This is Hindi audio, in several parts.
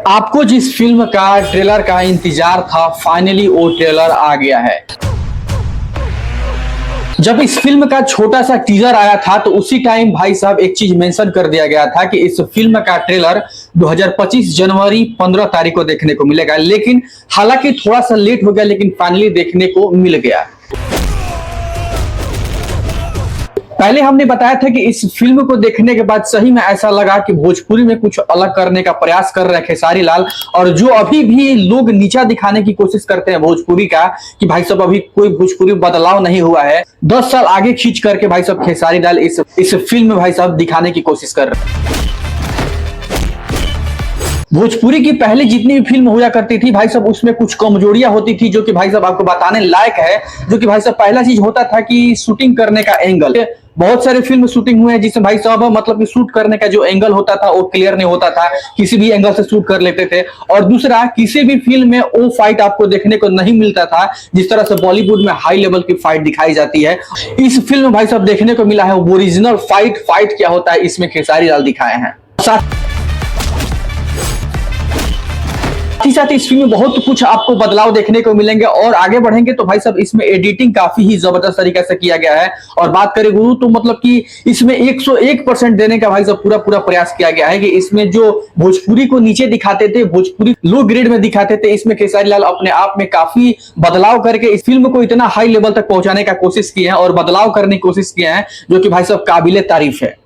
आपको जिस फिल्म का ट्रेलर का इंतजार था, फाइनली वो ट्रेलर आ गया है। जब इस फिल्म का छोटा सा टीजर आया था तो उसी टाइम भाई साहब एक चीज मेंशन कर दिया गया था कि इस फिल्म का ट्रेलर 2025 जनवरी 15 तारीख को देखने को मिलेगा। लेकिन हालांकि थोड़ा सा लेट हो गया, लेकिन फाइनली देखने को मिल गया। पहले हमने बताया था कि इस फिल्म को देखने के बाद सही में ऐसा लगा कि भोजपुरी में कुछ अलग करने का प्रयास कर रहे हैं खेसारी लाल। और जो अभी भी लोग नीचा दिखाने की कोशिश करते हैं भोजपुरी का कि भाई साहब अभी कोई भोजपुरी बदलाव नहीं हुआ है, 10 साल आगे खींच करके भाई साहब खेसारी लाल इस फिल्म में भाई साहब दिखाने की कोशिश कर रहे हैं। भोजपुरी की पहले जितनी भी फिल्म हुआ करती थी भाई साहब, उसमें कुछ कमजोरियां होती थी जो कि भाई साहब आपको बताने लायक है। जो कि भाई साहब पहला चीज होता था कि शूटिंग करने का एंगल। बहुत सारे फिल्म शूटिंग हुए हैं जिसमें भाई साहब मतलब कि शूट करने का जो एंगल होता था वो क्लियर नहीं होता था, किसी भी एंगल से शूट कर लेते थे। और दूसरा, किसी भी फिल्म में वो फाइट आपको देखने को नहीं मिलता था जिस तरह से बॉलीवुड में हाई लेवल की फाइट दिखाई जाती है। इस फिल्म में भाई साहब देखने को मिला है ओरिजिनल फाइट क्या होता है, इसमें खेसारी लाल दिखाए हैं। साथ इस फिल्म में बहुत कुछ आपको बदलाव देखने को मिलेंगे। और आगे बढ़ेंगे तो भाई साहब इसमें एडिटिंग काफी ही जबरदस्त तरीके से किया गया है। और बात करें गुरु तो मतलब कि इसमें 101% देने का भाई साहब पूरा प्रयास किया गया है कि इसमें जो भोजपुरी को नीचे दिखाते थे, भोजपुरी लो ग्रेड में दिखाते थे, इसमें खेसारी लाल अपने आप में काफी बदलाव करके इस फिल्म को इतना हाई लेवल तक पहुंचाने का कोशिश किए हैं और बदलाव करने की कोशिश किए हैं, जो कि भाई साहब काबिले तारीफ है।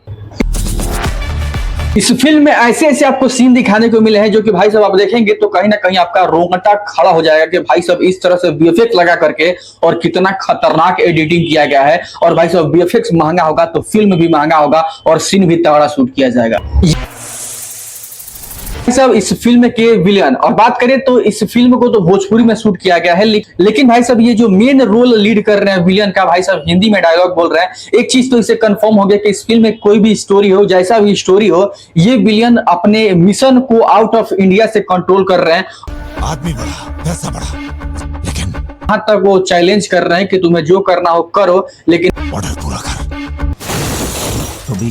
इस फिल्म में ऐसे आपको सीन दिखाने को मिले हैं जो कि भाई साहब आप देखेंगे तो कहीं ना कहीं आपका रोंगटा खड़ा हो जाएगा कि भाई साहब इस तरह से वीएफएक्स लगा करके और कितना खतरनाक एडिटिंग किया गया है। और भाई साहब वीएफएक्स महंगा होगा तो फिल्म भी महंगा होगा और सीन भी तगड़ा शूट किया जाएगा। सब इस फिल्म के विलेन और बात करें तो इस फिल्म को तो भोजपुरी में शूट किया गया है, लेकिन भाई साहब ये जो मेन रोल लीड कर रहे हैं विलेन का, भाई साहब हिंदी में डायलॉग बोल रहे हैं। एक चीज तो इसे कंफर्म हो गया कि इस फिल्म में कोई भी स्टोरी हो, जैसा भी स्टोरी हो, ये विलेन अपने मिशन को आउट ऑफ इंडिया से कंट्रोल कर रहे हैं। आदमी बड़ा, पैसा बड़ा, लेकिन यहां तक वो चैलेंज कर रहे हैं कि तुम्हें जो करना हो करो, लेकिन ऑर्डर पूरा कर।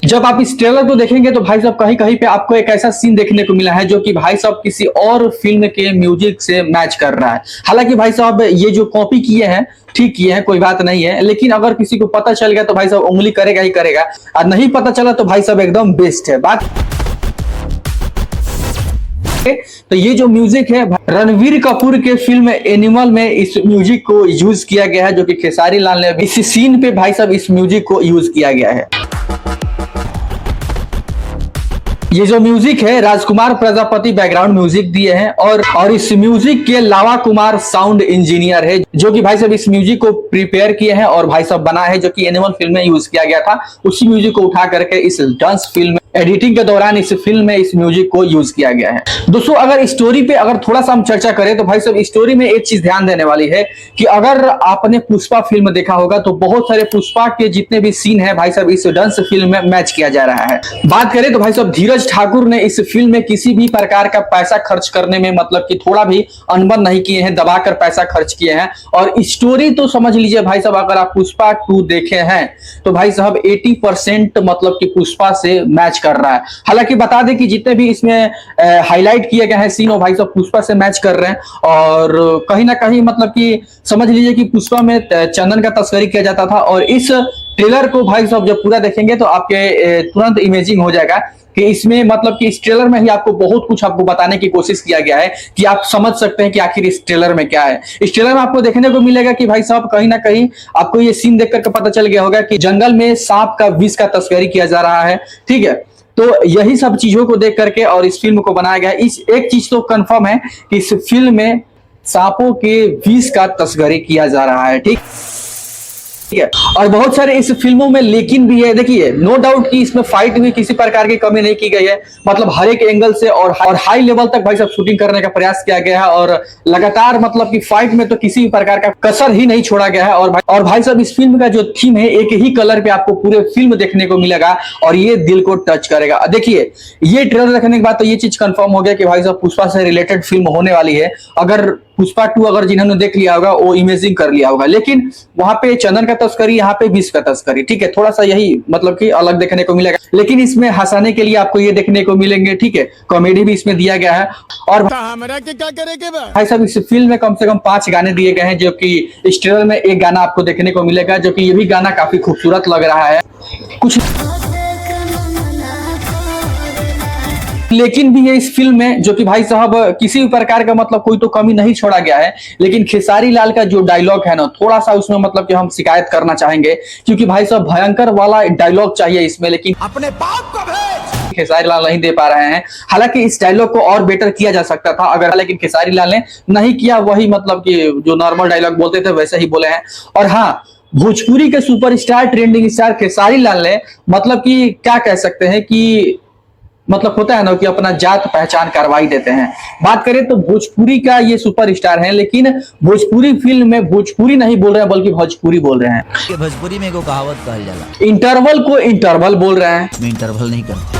जब आप इस ट्रेलर को देखेंगे तो भाई साहब कहीं कहीं पे आपको एक ऐसा सीन देखने को मिला है जो कि भाई साहब किसी और फिल्म के म्यूजिक से मैच कर रहा है। हालांकि भाई साहब ये जो कॉपी किए हैं ठीक किए हैं, कोई बात नहीं है, लेकिन अगर किसी को पता चल गया तो भाई साहब उंगली करेगा ही करेगा, और नहीं पता चला तो भाई साहब एकदम बेस्ट है बात। तो ये जो म्यूजिक है रणवीर कपूर के फिल्म एनिमल में इस म्यूजिक को यूज किया गया है, जो कि खेसारी लाल ने इस सीन पे भाई साहब इस म्यूजिक को यूज किया गया है। ये जो म्यूजिक है राजकुमार प्रजापति बैकग्राउंड म्यूजिक दिए हैं और इस म्यूजिक के लावा कुमार साउंड इंजीनियर है, जो कि भाई साहब इस म्यूजिक को प्रिपेयर किए हैं और भाई साहब बना है, जो कि एनिमल फिल्म में यूज किया गया था। उसी म्यूजिक को उठा करके इस डांस फिल्म एडिटिंग के दौरान इस फिल्म में इस म्यूजिक को यूज किया गया है। दोस्तों अगर स्टोरी पे अगर थोड़ा सा हम चर्चा करें तो भाई साहब स्टोरी में एक चीज ध्यान देने वाली है कि अगर आपने पुष्पा फिल्म देखा होगा तो बहुत सारे पुष्पा के जितने भी सीन है भाई साहब इस डांस फिल्म में मैच किया जा रहा है। बात करें तो भाई साहब धीरज ठाकुर ने इस फिल्म में किसी भी प्रकार का पैसा खर्च करने में मतलब कि थोड़ा भी अनबन नहीं किए हैं, दबाकर पैसा खर्च किए हैं। और स्टोरी तो समझ लीजिए भाई साहब अगर आप पुष्पा 2 देखे हैं तो भाई साहब 80% मतलब कि पुष्पा से मैच कर रहा है। हालांकि बता दें कि जितने भी इसमें हाईलाइट किए गए हैं सीन वो भाई साहब पुष्पा से मैच कर रहे हैं। और कहीं ना कहीं मतलब कि समझ लीजिए कि पुष्पा में चंदन का तस्करी किया जाता था। और इस ट्रेलर को भाई साहब जब पूरा देखेंगे तो आपके तुरंत इमेजिंग हो जाएगा कि इसमें मतलब कि इस ट्रेलर में ही आपको बहुत कुछ आपको बताने की कोशिश किया गया है कि आप समझ सकते हैं कि आखिर इस ट्रेलर में क्या है। इस ट्रेलर में आपको देखने को मिलेगा कि भाई साहब कहीं ना कहीं आपको ये सीन देख करके पता चल गया होगा कि जंगल में सांप का विष का तस्करी किया जा रहा है, ठीक है। तो यही सब चीजों को देख करके और इस फिल्म को बनाया गया। इस एक चीज तो कंफर्म है कि इस फिल्म में सांपों के विष का तस्करी किया जा रहा है, ठीक है। और बहुत सारे इस फिल्मों में लेकिन भी है, देखिए नो डाउट कि इसमें फाइट में किसी प्रकार की कमी नहीं की गई है, मतलब हर एक एंगल से और हाई लेवल तक भाई साहब शूटिंग करने का प्रयास किया गया है। और लगातार मतलब कि फाइट में तो किसी भी प्रकार का कसर ही नहीं छोड़ा गया है। और भाई साहब इस फिल्म का जो थीम है एक ही कलर पे आपको पूरे फिल्म देखने को मिलेगा और ये दिल को टच करेगा। देखिए ये ट्रेलर देखने के बाद तो ये चीज कंफर्म हो गया कि भाई साहब पुष्पा से रिलेटेड फिल्म होने वाली है। अगर पुष्पा 2 अगर जिन्होंने देख लिया होगा वो इमेजिंग कर लिया होगा, लेकिन वहां पे चंदन का तस्करी, यहाँ पे विष का तस्करी। ठीक है, थोड़ा सा यही मतलब कि अलग देखने को मिलेगा, लेकिन इसमें हंसाने के लिए आपको ये देखने को मिलेंगे। ठीक है, कॉमेडी भी इसमें दिया गया है। और भाई साहब इस फिल्म में कम से कम 5 गाने दिए गए हैं, जो कि इस ट्रेलर में एक गाना आपको देखने को मिलेगा, जो कि ये भी गाना काफी खूबसूरत लग रहा है। कुछ लेकिन भी है इस फिल्म में, जो कि भाई साहब किसी भी प्रकार का मतलब कोई तो कमी नहीं छोड़ा गया है, लेकिन खेसारी लाल का जो डायलॉग है ना, थोड़ा सा उसमें मतलब कि हम शिकायत करना चाहेंगे, क्योंकि भाई साहब भयंकर वाला डायलॉग चाहिए इसमें, लेकिन अपने बाप को भेज। खेसारी लाल नहीं दे पा रहे हैं। हालांकि इस डायलॉग को और बेटर किया जा सकता था अगर, लेकिन खेसारी लाल ने नहीं किया, वही मतलब कि जो नॉर्मल डायलॉग बोलते थे वैसे ही बोले हैं। और हाँ, भोजपुरी के superstar trending star Khesari Lal ने मतलब कि क्या कह सकते हैं कि मतलब होता है ना कि अपना जात पहचान करवाई देते हैं। बात करें तो भोजपुरी का ये सुपरस्टार हैं, लेकिन भोजपुरी फिल्म में भोजपुरी नहीं बोल रहे हैं बल्कि भोजपुरी बोल रहे हैं। भोजपुरी में को कहावत कहल जाला, इंटरवल को इंटरवल बोल रहे हैं, इसमें इंटरवल नहीं करते।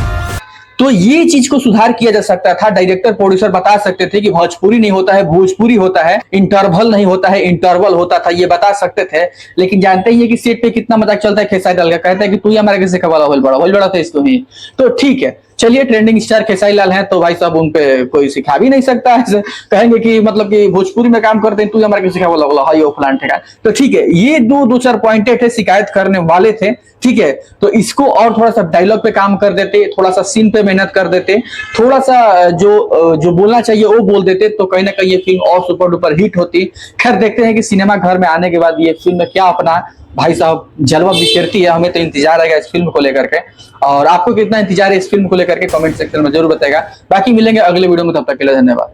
तो ये चीज को सुधार किया जा सकता था। डायरेक्टर प्रोड्यूसर बता सकते थे कि भोजपुरी नहीं होता है भोजपुरी होता है, इंटरवल नहीं होता है इंटरवल होता था, ये बता सकते थे। लेकिन जानते ही है कि सेट पे कितना मजाक चलता है खेसारी लाल का, कहता है कि तू ही हमारे किसी खवाला होल बड़ा था इसको ही। तो ठीक है, चलिए ट्रेंडिंग स्टार खेसारी लाल हैं तो भाई साहब उन पे कोई सिखा भी नहीं सकता है, कहेंगे कि मतलब कि भोजपुरी में काम करते हैं, तू हमारे किसी खवाला बोला हाई फलान ठेका। तो ठीक है, ये दो चार पॉइंट थे, शिकायत करने वाले थे। ठीक है, तो इसको और थोड़ा सा डायलॉग पे काम कर देते, थोड़ा सा सीन पे मेहनत कर देते, थोड़ा सा जो बोलना चाहिए वो बोल देते, तो कहीं ना कहीं ये फिल्म और सुपर डुपर हिट होती। खैर देखते हैं कि सिनेमा घर में आने के बाद ये फिल्म में क्या अपना भाई साहब जलवा बिखेरती है। हमें तो इंतजार रहेगा इस फिल्म को लेकर के, और आपको कितना इंतजार है इस फिल्म को लेकर के कमेंट सेक्शन में जरूर बताएगा। बाकी मिलेंगे अगले वीडियो में, तब तक के लिए धन्यवाद।